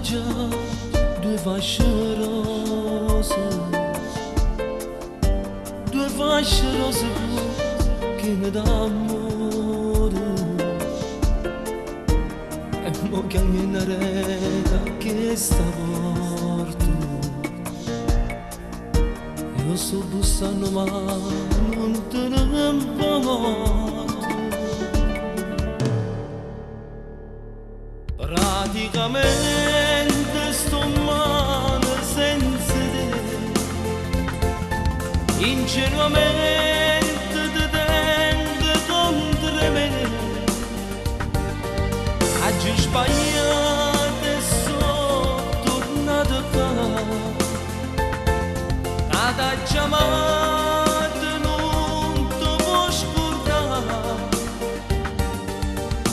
già due fasce rose, due fasce rose che mi dà amore. E mo che in rete che sta porto, io sto bussando ma non te ne importo. Praticamente sto male senza te, ingenuamente ti tengo contro me. Oggi sbagliato e sono tornato qua, nata chiamata non ti può scordare,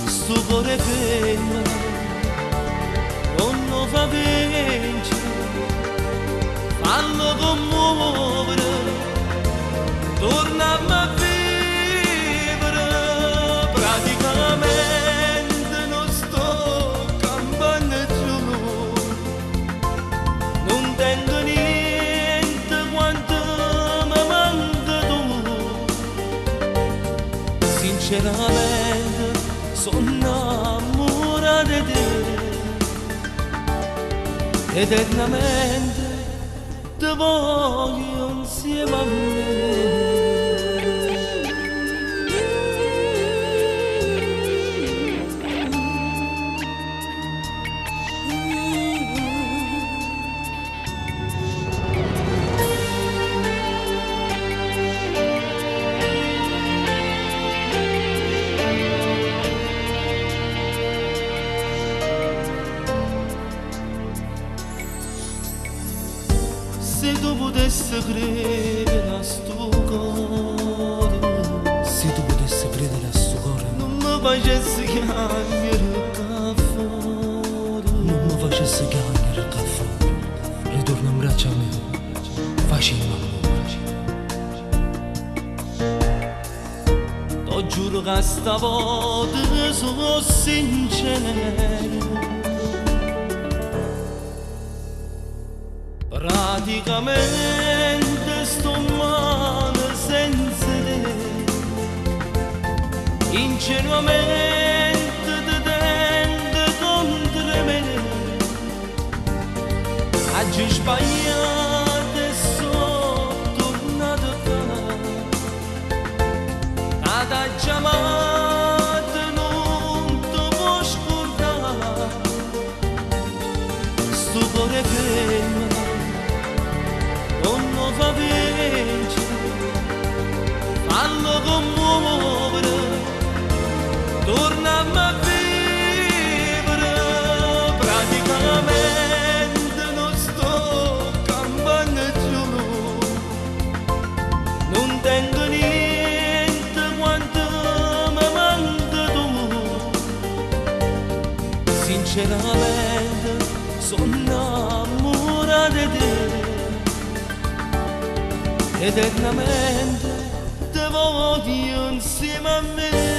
sto cuore fermo non lo fa vincere, fallo commuovere, tornami a vivere. Praticamente non sto campando più, non tengo niente quanto mi manca tu. Sinceramente sono innamorato di te, eternamente ti voglio insieme a me. Se tu potessi credere a sto cuore, se tu potessi credere a sto cuore, non mi facessi chiamare qua fuori, non mi facessi chiamare qua fuori, ritorna in braccio a me, facciamo amore. Ti giuro che stavolta sono sincero, praticamente sto male senza te, ingenuamente ti tengo contro me. Oggi sbagliato e sono tornato qua, nata chiamata non ti può scordare, sto cuore fermo non lo fa vincere, fallo commuovere, tornami a vivere. Praticamente non sto campando più, non tengo niente quanto mi manca tu. Sinceramente sono innamorato di te, eternamente ti voglio insieme a me.